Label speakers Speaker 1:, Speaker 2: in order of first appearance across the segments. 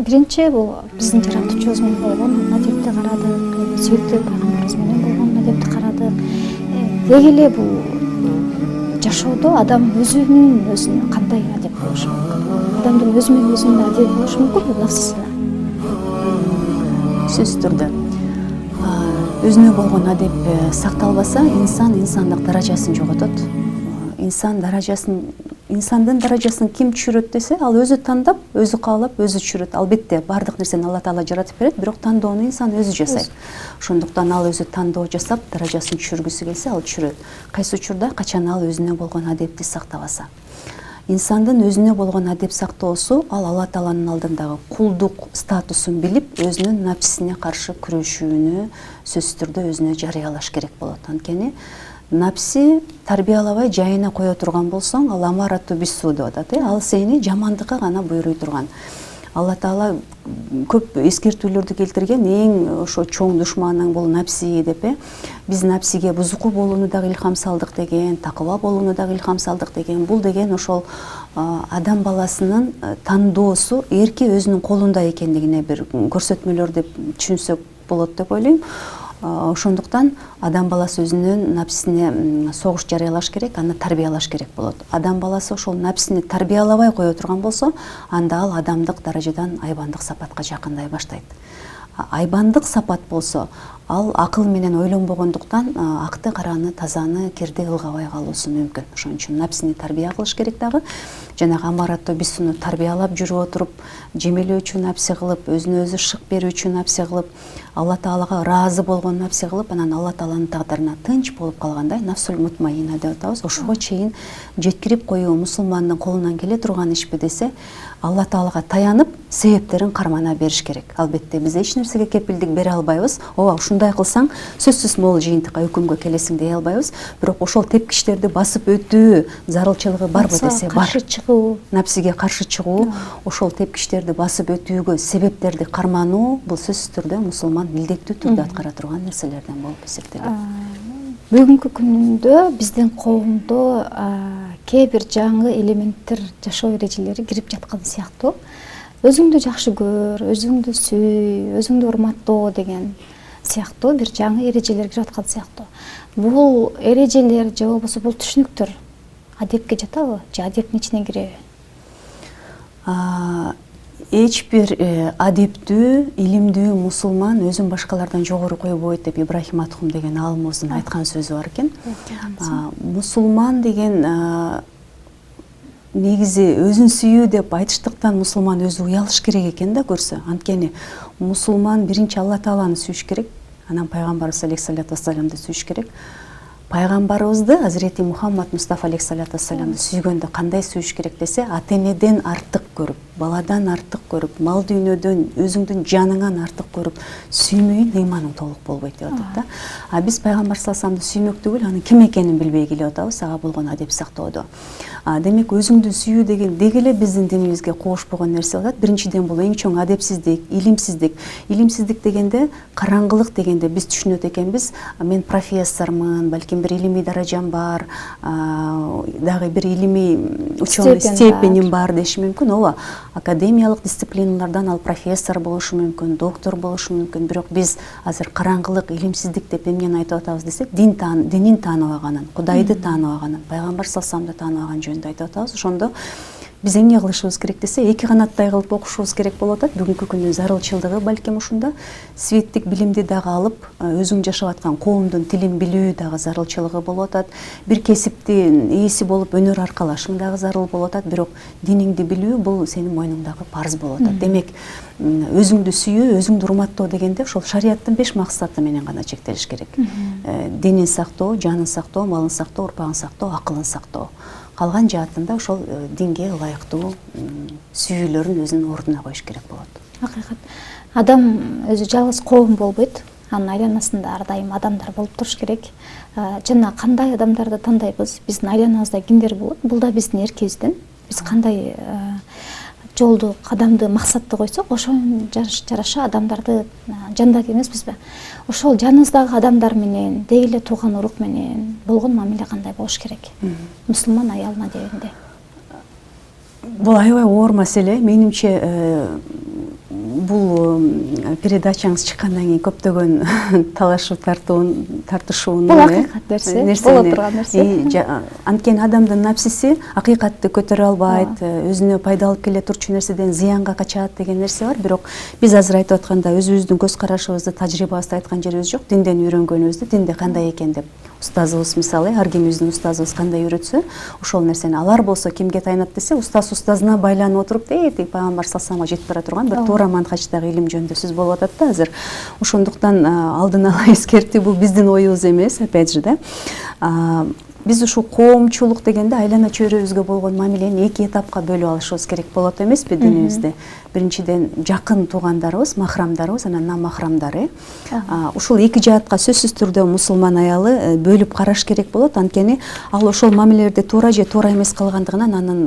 Speaker 1: биринчи бул биздин жаратуучубуз менен болгон адепти карадык, сүйүктүү пайгамбарыбыз менен болгон адепти карадык. Деги эле бул жашоодо адам өзүнүн кандай адеп болушу мүмкүн? Адамдын өзү менен өзүнүн адеби болушу мүмкүнбү нафсысына?
Speaker 2: Сөзсүз түрдө өзүнө болгон адеп сакталбаса, инсандык даражасын жоготот. Инсандын даражасын ким түшүрөт десе, ал өзү тандап, өзү каалап, өзү түшүрөт. Албетте, бардык нерсени Алла Таала жаратып берет, бирок тандоону инсан өзү жасайт. Ошондуктан ал өзү тандоо жасап, даражасын түшүргүсү келсе, ал түшүрөт. Кайсы учурда, качан ал өзүнө болгон адепти сактабаса. Инсандын өзүнө болгон адеп сактоосу, ал Алла Тааланын алдындагы кулдук статусун билип, өзүнүн напсисине каршы күрөшүүнү сөзсүз түрдө өзүнө жарыялаш керек болот. Анткени напси тарбиялабай жайына кое турган болсоң, ал амарату бису деп атат. Ал сени жамандыкка гана буйруй турган. Алла Таала көп эскертүүлөрдү келтирген, эң ошо чоң душманың бул напси деп. Биз напсиге бузуку болууну дагы илхам салдык деген, такыба болууну дагы илхам салдык деген. Бул деген ошол адам баласынын тандоосу эрки өзүнүн колунда экендигине бир көрсөтмөлөр деп түшүнсөк болот деп ойлойм. Ошондуктан адам баласы өзүнүн напсисине согуш жарыялаш керек, аны тарбиялаш керек болот. Адам баласы ошол напсисини тарбиялабай кое турган болсо, анда ал адамдык даражадан айбандык сапатка жакындай баштайт. Айбандык сапат болсо, ал акыл менен ойлонбогондуктан акты караны, тазаны, кирди ылгабай калуусу мүмкүн. Ошон үчүн напсини тарбия кылыш керек дагы. Жанагы амаратто бисуну тарбиялап жүрүп отуруп, жемелөөчү напси кылып, өзүнө өзү шык берүүчү напси кылып, Алла Таалага ыраазы болгон напси кылып, анан Алла Тааланын тагдырына тынч болуп калгандай нафсул мутмаина деп атабыз. Ошого чейин жеткирип коюу мусулмандын колунан келе турган ишпи десе, Алла Таалага таянып, себептерин кармана бериш керек. Албетте биз эч нерсеге кепилдик бере албайбыз. Ооба, ушундай кылсаң, сөзсүз могул жыйынтыкка, өкүмгө келесиң дей албайбыз. Бирок ошол тепкичтерди басып өтүү зарылчылыгы барбы десе бар. Напсиге каршы чыгуу, ошол тепкичтерди басып өтүүгө себептерди кармануу, бул сөзсүз түрдө мусулман милдеттүү түрдө аткара турган нерселерден болуп эсептелет.
Speaker 1: Бүгүнкү күндө биздин коомдо кээ бир жаңы элементтер, жашоо эрежелери кирип жаткан сыяктуу. Өзүңдү жакшы көр, өзүңдү сүй, өзүңдү урматтоо деген сыяктуу бир жаңы эрежелер кирип аткан сыяктуу. Бул эрежелер же болбосо бул түшүнүктөр адепке жатабы же адептин ичине киреби?
Speaker 2: Эч бир адептүү, илимдүү мусулман өзүн башкалардан жогору койбойт деп Ибрахим Атхум деген алымыбыздын айткан сөзү бар экен. Мусулман деген негизи өзүн сүйүү деп айтыштыктан мусулман өзү уялыш керек экен да көрсө. Анткени мусулман биринчи Алла Тааланы сүйүш керек, анан пайгамбарыбыз алейхиссалату вассаламды сүйүш керек. Пайгамбарыбызды, Азирети Мухаммад Мустафа алейхиссалату вассаламды сүйгөндө кандай сүйүш керек десе, ата-энеден артык көрүп, баладан артык көрүп, мал дүйнөдөн, өзүңдүн жаныңан артык көрүп, сүймөйүн ыйманың толук болбойт деп атат да. Биз пайгамбар саллаллаху алейхи вассаламды сүймөк түгүл, анын ким экенин билбей келип атабыз, ага болгон адеп сактоодо. Демек өзүңдү сүйүү деген деги эле биздин динибизге кошпогон нерсе болот. Биринчиден бул эң чоң адепсиздик, илимсиздик. Илимсиздик дегенде, караңгылык дегенде биз түшүнөт экенбиз, мен профессормун, балким бир илимий даражам бар, дагы бир илимий ученый степеним бар деши мүмкүн. Ооба, академиялык дисциплиналардан ал профессор болушу мүмкүн, доктор болушу мүмкүн. Бирок биз азыр караңгылык, илимсиздик деп эмнени айтып атабыз десек, динин тааныбаганын, Кудайды тааныбаганын, пайгамбар саллаллаху алейхи вассаламды тааныбаган жөнүндө айтып атабыз. Ошондо биз эмне кылышыбыз керек десе, эки канаттай кылып окушубуз керек болуп атат. Бүгүнкү күндүн зарылчылыгы балким ушунда. Светтик билимди дагы алып, өзүң жашап аткан коомдун тилин билүү дагы зарылчылыгы болуп атат. Бир кесиптин ээси болуп өнөр аркалашың дагы зарыл болуп атат. Бирок диниңди билүү бул сенин мойнуңдагы парыз болуп атат. Демек, өзүңдү сүйүү, өзүңдү урматтоо дегенде ошол шариаттын 5 максаты менен гана чектелиш керек. Динин сактоо, жанын сактоо, малын сактоо, урпагын сактоо, акылын сактоо. Калган жаатында ошол динге ылайыктуу сүйүүлөрүн өзүнүн ордуна коюш керек болот.
Speaker 1: Акыйкат. Адам өзү жалгыз коом болбойт. Анын айланасында ар дайым адамдар болуп туруш керек. Жана кандай адамдарды тандайбыз? Биздин айланабызда кимдер болот? Бул да биздин эркибизден. Биз кандай жолду, кадамды, максатты койсок, ошого жараша адамдарды жандайт эмеспизби? Ошол жаныбыздагы адамдар менен, деги эле тууган урук менен болгон мамиле кандай болуш керек? Мусулман аялына дегенде.
Speaker 2: Бул аябай оор маселе. Менимче бул передачаңыз чыккандан кийин көптөгөн талашуу тартышуунун
Speaker 1: бул акыйкат нерсе, боло турган нерсе.
Speaker 2: Анткени адамдын напсиси акыйкатты көтөрө албайт, өзүнө пайда алып келе турчу нерседен зыянга качат деген нерсе бар. Бирок биз азыр айтып атканда өзүбүздүн көз карашыбызды, тажрыйбабызды айткан жерибиз жок. Динден үйрөнгөнүбүздү, динде кандай экен деп устазыбыз мисалы, ар кимибиздин устазыбыз кандай үйрөтсө, ошол нерсени алар болсо кимге таянат десе, устазына байланып отуруп, тиги пайгамбар салсамга жетип бара турган бир туура манхаждагы илим жөнүндө сөз болуп атат да азыр. Ошондуктан алдын ала эскертүү, бул биздин оюбуз эмес, опять же да. Биз ушул коомчулук дегенде айлана чөйрөбүзгө болгон мамилени эки этапка бөлүп алышыбыз керек болот эмеспи динибизде. Биринчиден жакын туугандарыбыз, махрамдарыбыз, анан намахрамдары. Ушул эки жаатка сөзсүз түрдө мусулман аялы бөлүп караш керек болот. Анткени ал ошол мамилелерди туура же туура эмес кылгандыгынан анын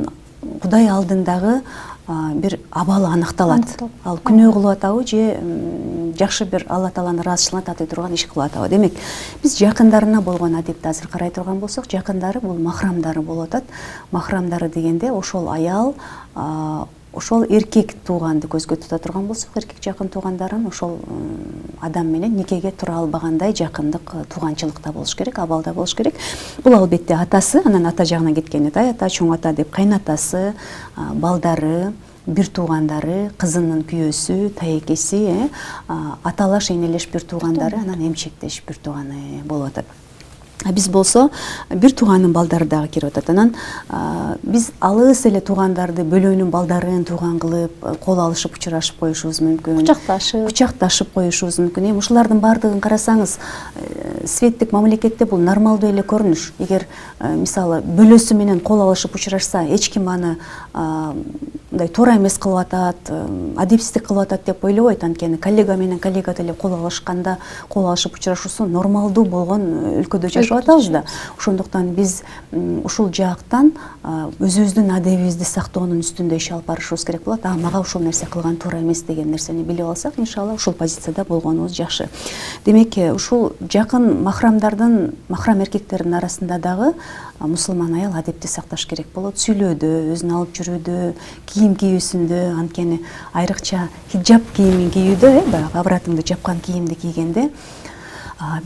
Speaker 2: Кудай алдындагы бир абалы аныкталат. Ал күнөө кылып атабы же жакшы бир Алла Тааланын ыраазычылыгына татый турган иш кылып атабы. Демек, биз жакындарына болгон адепти азыр карай турган болсок, жакындары бул махрамдары болуп атат. Махрамдары дегенде ошол аял, ошол эркек тууганды көзгө тута турган болсок, эркек жакын туугандарын ошол адам менен никеге тура албагандай жакындык, тууганчылыкта болуш керек, абалда болуш керек. Бул албетте атасы, анан ата жагына кеткенде тай ата, чоң ата деп кайнатасы, балдары, бир туугандары, кызынын күйөөсү, таекеси, аталаш, энелеш бир туугандары, анан эмчектеш бир тууганы болуп атат. Биз болсо бир тууганын балдары дагы кирип атат. Анан биз алыс эле туугандарды бөлөөнүн балдарын тууган кылып, кол алышып учурашып коюшубуз мүмкүн. Кучакташып коюшубуз мүмкүн. Эми ушулардын баардыгын карасаңыз, светтик мамлекетте бул нормалдуу эле көрүнүш. Эгер мисалы бөлөсү менен кол алышып учурашса, эч ким аны мындай туура эмес кылып атат, адепсиздик кылып атат деп ойлобойт. Анткени коллега менен коллега деле кол алышканда, кол алышып учурашуусу нормалдуу болгон өлкөдө жашап атабыз да. Ошондуктан биз ушул жактан өзүбүздүн адебибизди сактоонун үстүндө иш алып барышыбыз керек болот. Мага ушул нерсе кылган туура эмес деген нерсени билип алсак, иншалла ушул позицияда болгонубуз жакшы. Демек, ушул жакын махрамдардын, махрам эркектердин арасында дагы мусулман аял адепти сакташ керек болот. Сүйлөөдө, өзүн алып жүрүүдө, кийим кийүүсүндө, анткени айрыкча хиджаб кийимин кийүүдө, баягы авратыңды жапкан кийимди кийгенде,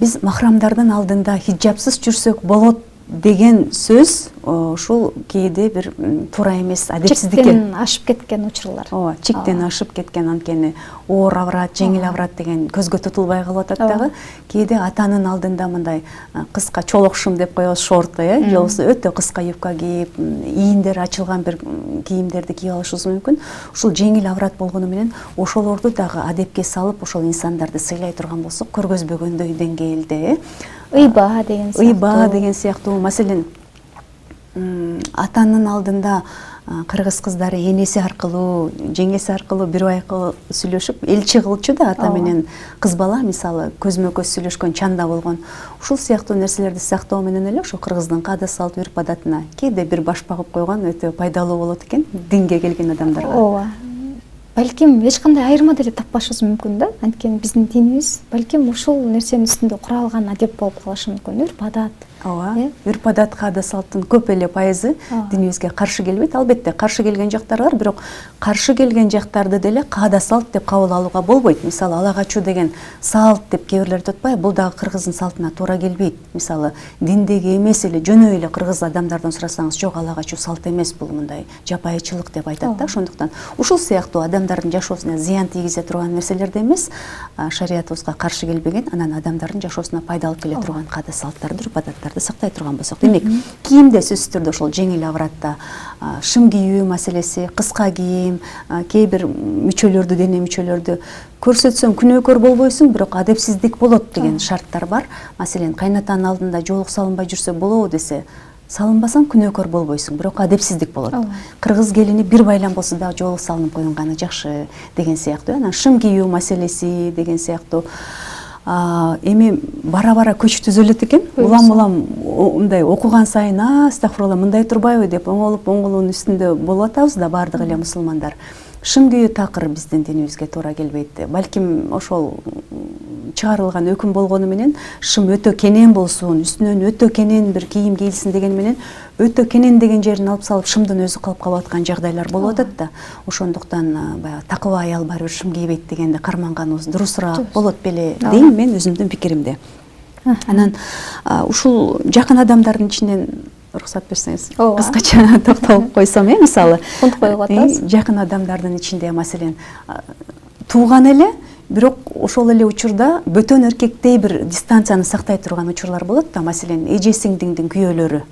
Speaker 2: биз махрамдардын алдында хиджабсыз жүрсөк болот деген сөз ушул кээде бир туура эмес адепсиздикке
Speaker 1: чектен ашып кеткен учурлар.
Speaker 2: Ооба, чектен ашып кеткен, анткени оор аврат, жеңил аврат деген көзгө тутулбай калып атат дагы. Кээде атанын алдында мындай кыска чолокшум деп коебуз, шорты, же болбосо өтө кыска юбка кийип, ийиндери ачылган бир кийимдерди кийип алышыбыз мүмкүн. Ушул жеңил аврат болгону менен ошолорду дагы адепке салып, ошол инсандарды сыйлай турган болсок, көргөзбөгөндөй деңгээлде, ыйба деген сыяктуу. Маселен, атанын алдында кыргыз кыздары энеси аркылуу, жеңеси аркылуу бир байкы сүйлөшүп, элчи кылчу да ата менен кыз бала, мисалы көзмө көз сүйлөшкөн чанда болгон. Ушул сыяктуу нерселерди сактоо менен эле ошо кыргыздын каада салт, үрп адатына кээде бир баш багып койгон өтө пайдалуу болот экен динге келген адамдарга.
Speaker 1: Ооба. Балким эч кандай айырма деле таппашыбыз мүмкүн да. Анткени биздин динибиз балким ушул нерсенин үстүндө куралган адеп болуп калышы мүмкүн. Үрп адат.
Speaker 2: Ооба. Үрп адат, каада салттын көп эле пайызы динибизге каршы келбейт. Албетте каршы келген жактар бар, бирок каршы келген жактарды деле каада салт деп кабыл алууга болбойт. Мисалы, ала качуу деген салт деп кээ бирлер айтпайбы? Бул дагы кыргыздын салтына туура келбейт. Мисалы, диндеги эмес эле жөнөй эле кыргыз адамдардан сурасаңыз, жок, ала качуу салт эмес, бул мындай жапайычылык деп айтат да. Ошондуктан ушул сыяктуу адамдардын жашоосуна зыян тийгизе турган нерселерди эмес, шариятыбызга каршы келбеген, анан адамдардын жашоосуна пайда алып келе турган каада салттарды, үрп адаттарды сактай турган болсок. Демек, кийимде сөзсүз түрдө ошол жеңил авратта шым кийүү маселеси, кыска кийим, кээ бир мүчөлөрдү, дене мүчөлөрдү көрсөтсөң күнөөкөр болбойсуң, бирок адепсиздик болот деген шарттар бар. Маселен, кайнатанын алдында жоолук салынбай жүрсө болобу десе, салынбасаң күнөөкөр болбойсуң, бирок адепсиздик болот. Кыргыз келини бир байлам болсо дагы жоолук салынып коюнганы жакшы деген сыяктуу. Анан шым кийүү маселеси деген сыяктуу. Эми бара-бара көч түзөлөт экен. Улам мындай окуган сайын, астагфирулла, мындай турбайбы деп оңолуунун үстүндө болуп атабыз да баардык эле мусулмандар. Шым кийүү такыр биздин динибизге туура келбейт. Балким ошол чыгарылган өкүм болгону менен шым өтө кенен болсун, үстүнөн өтө кенен бир кийим кийилсин деген менен өтө кенен деген жерин алып салып шымдын өзү калып калып аткан жагдайлар болуп атат да. Ошондуктан баягы такыба аял баары бир шым кийбейт дегенде карманганыбыз дурусураак болот беле дейм мен өзүмдүн пикиримде. Анан ушул жакын адамдардын ичинен уруксат берсеңиз кыскача токтолуп койсом, мисалы
Speaker 1: унутпой атабыз.
Speaker 2: Жакын адамдардын ичинде маселен тууган эле, бирок ошол эле учурда бөтөн эркектей бир дистанцияны сактай турган учурлар болот да. Маселен эже сиңдиңдин күйөөлөрү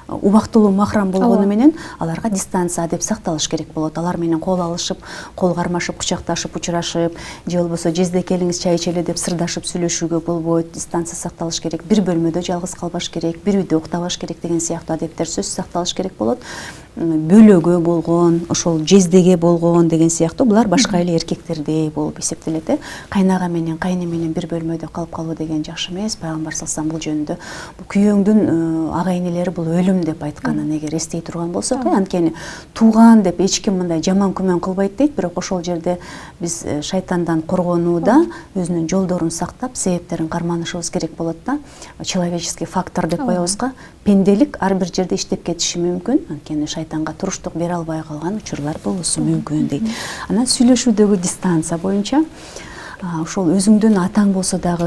Speaker 2: убактылуу махрам болгону менен аларга дистанция деп сакталыш керек болот. Алар менен кол алышып, кол кармашып, кучакташып, учурашып, же болбосо жезде келиңиз чай ичели деп сырдашып сүйлөшүүгө болбойт. Дистанция сакталыш керек. Бир бөлмөдө жалгыз калбаш керек, бир үйдө уктабаш керек деген сыяктуу адептер сөзсүз сакталыш керек болот. Бөлөгө болгон, ошол жездеге болгон деген сыяктуу булар башка эле эркектердей болуп эсептелет. Кайнага менен, кайны менен бир бөлмөдө калып калуу деген жакшы эмес. Пайгамбар саллаллаху бул жөнүндө бул күйөөңдүн агайнелери бул өлүм деп айтканын эгер эстей турган болсок, анткени тууган деп эч ким мындай жаман күмөн кылбайт дейт, бирок ошол жерде биз шайтандан коргонууда өзүнүн жолдорун сактап, себептерин карманышыбыз керек болот да. Человеческий фактор деп коебузга, пенделик ар бир жерде иштеп кетиши мүмкүн, анткени шайтанга туруштук бере албай калган учурлар болушу мүмкүн дейт. Анан сүйлөшүүдөгү дистанция боюнча ошол өзүңдүн атаң болсо дагы,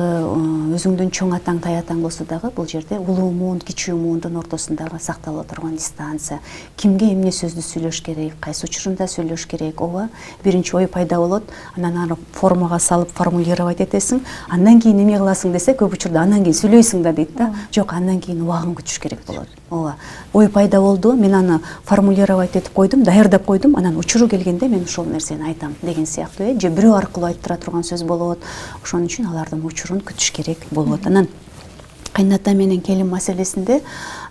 Speaker 2: өзүңдүн чоң атаң, тай атаң болсо дагы бул жерде улуу муун, кичүү муундун ортосундагы сактала турган дистанция. Кимге эмне сөздү сүйлөш керек, кайсы учурунда сүйлөш керек, ооба. Биринчи ой пайда болот, анан аны формага салып формулировать этесиң, андан кийин эме кыласың десе, көп учурда андан кийин сүйлөйсүң да дейт да. Жок, андан кийин убагын күтүш керек болот. Ооба. Ой пайда болду, мен аны формулировать этип койдум, даярдап койдум, анан учуру келгенде мен ошол нерсени айтам деген сыяктуу, же бирөө аркылуу айттыра турган сөз болот. Ошон үчүн алардын учурун күтүш керек болот. Анан кайната менен келин маселесинде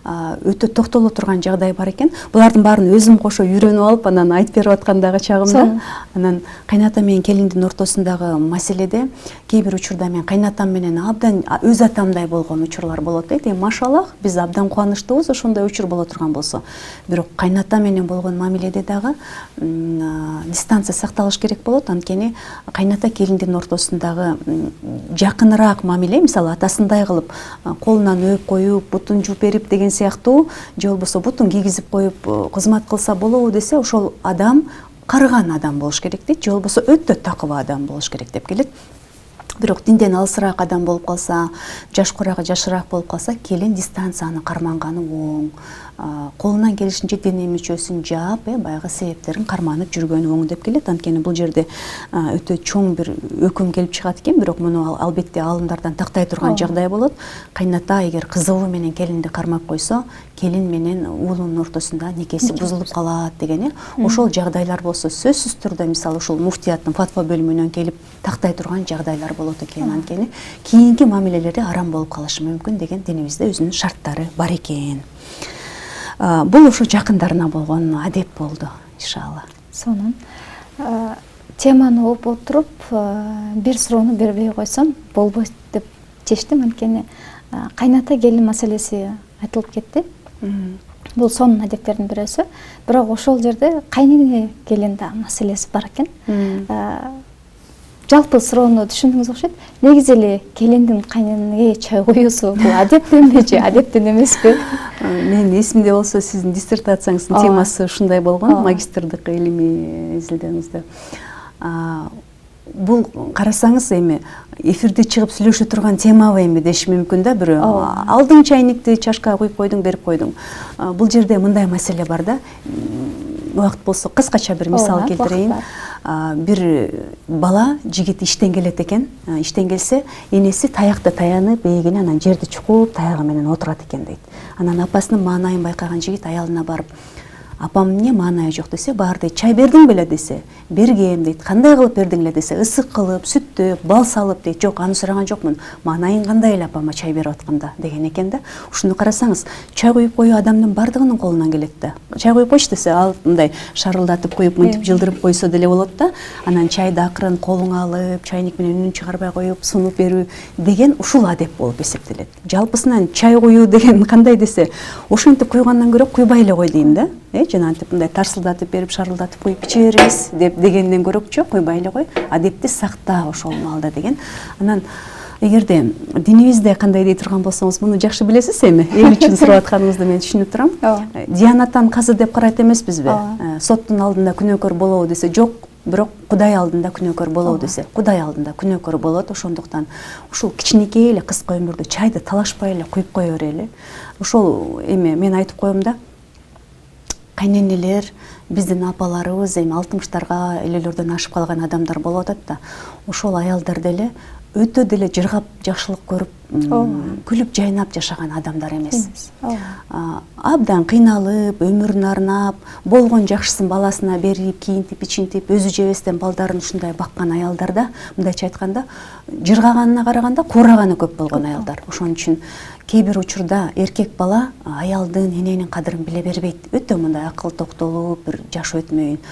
Speaker 2: өтө токтоло турган жагдай бар экен. Булардын баарын өзүм кошо үйрөнүп алып, анан айтып берип аткандагы чагымда, анан кайната менен келиндин ортосундагы маселеде кээ бир учурда мен кайнатам менен абдан өз атамдай болгон учурлар болот дейт. Машаллах, биз абдан кубанычтуубуз ошондой учур боло турган болсо. Бирок кайната менен болгон мамиледе дагы дистанция сакталыш керек болот, анткени кайната келиндин ортосундагы жакыныраак мамиле, мисалы атасындай кылып колунан өөп коюп, бутун жууп берип деген сыяктуу, же болбосо бутун кийгизип коюп кызмат кылса болобу десе, ошол адам карыган адам болуш керек дейт, же болбосо өтө такыба адам болуш керек деп келет. Бирок динден алысыраак адам болуп калса, жашкурагы жашыраак болуп калса, келин дистанцияны карманганы оң. Колунан келишинче дене мүчөсүн жаап, баягы себептерин карманып жүргөнү оң деп келет. Анткени бул жерде өтө чоң бир өкүм келип чыгат экен, бирок муну албетте алымдардан тактай турган жагдай болот. Кайната эгер кызыбы менен келинди кармап койсо, келин менен уулунун ортосунда некеси бузулуп калат деген. Ошол жагдайлар болсо сөзсүз түрдө, мисалы ушул муфтияттын фатва бөлүмүнөн келип тактай турган жагдайлар болот экен. Анткени кийинки мамилелери арам болуп калышы мүмкүн деген динибизде өзүнүн шарттары бар экен. Бул ошо жакындарына болгон адеп болду, иншалла.
Speaker 1: Сонун теманы угуп отуруп, бир суроону бербей койсом болбойт деп чечтим, анткени кайната келин маселеси айтылып кетти. Бул сонун адептердин бирөөсү, бирок ошол жерде кайнене келин да маселеси бар экен. Жалпы суроону түшүндүңүз окшойт. Негизи эле келиндин кайненеге чай коюусу бул адептенби же адептен эмеспи?
Speaker 2: Мен эсимде болсо сиздин диссертацияңыздын темасы ушундай болгон, магистрдык илимий изилдөөңүздө. Бул карасаңыз эми эфирде чыгып сүйлөшө турган темабы эми деш мүмкүн да, бирөө алдың чайникти чашкага куюп койдуң, берип койдуң. Бул жерде мындай маселе бар да. Убакыт болсо кыскача бир мисал келтирейин. Бир бала жигит иштен келет экен. Иштен келсе, энеси таякты таянып, бейгине анан жерди чукуп, таягы менен отурат экен дейт. Анан апасынын маанайын байкаган жигит аялына барып, апам эмне маанайы жок десе, бар дейт. Чай бердиң беле десе, бергем дейт. Кандай кылып бердиң эле десе, ысык кылып, сүттөп, бал салып дейт. Жок, аны сураган жокмун. Маанайын кандай эле апама чай берип атканда деген экен да. Ушуну карасаңыз, чай куюп коюу адамдын бардыгынын колунан келет да. Чай куюп койчу десе, ал мындай шарылдатып коюп, мынтип жылдырып койсо деле болот да. Анан чайды акырын колуңа алып, чайник менен үнүн чыгарбай коюп, сунуп берүү деген ушул адеп болуп эсептелет. Жалпысынан чай куюу деген кандай десе, ошентип куйгандан көрө куйбай эле кой дейм да. Жанагынтип мындай тарсылдатып берип, шарылдатып коюп иче беребиз деп дегенден көрөкчү, куйбай эле кой, адепти сакта ошол маалда деген. Анан эгерде динибизде кандай дей турган болсоңуз, муну жакшы билесиз эми. Эл үчүн сурап атканыңызды мен түшүнүп турам. Диянаттан казыр деп карайт эмеспизби? Соттун алдында күнөөкөр болобу десе жок, бирок Кудай алдында күнөөкөр болобу десе, Кудай алдында күнөөкөр болот. Ошондуктан ушул кичинекей эле кыска өмүрдө чайды талашпай эле куюп кое берели. Ошол эми мен айтып коем да, кайненелер, биздин апаларыбыз эми 60-тарга, 50-лөрдөн ашып калган адамдар болуп атат да. Ошол аялдар деле өтө деле жыргап, жакшылык көрүп, күлүп жайнап жашаган адамдар эмес. Абдан кыйналып, өмүрүн арнап, болгон жакшысын баласына берип, кийинтип, ичинтип, өзү жебестен балдарын ушундай баккан аялдарда, мындайча айтканда, жыргаганына караганда куураганы көп болгон аялдар. Ошон үчүн кээ бир учурда эркек бала аялдын, эненин кадырын биле бербейт. Өтө мындай акыл токтолуп, бир жаш өтмөйүн.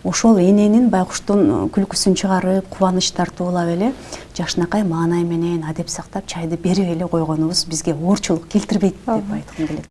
Speaker 2: Ошол эненин байкуштун күлкүсүн чыгарып, кубаныч тартуулап эле жакшынакай маанай менен адеп сактап чайды берип эле койгонубуз бизге оорчулук келтирбейт деп айткым келет.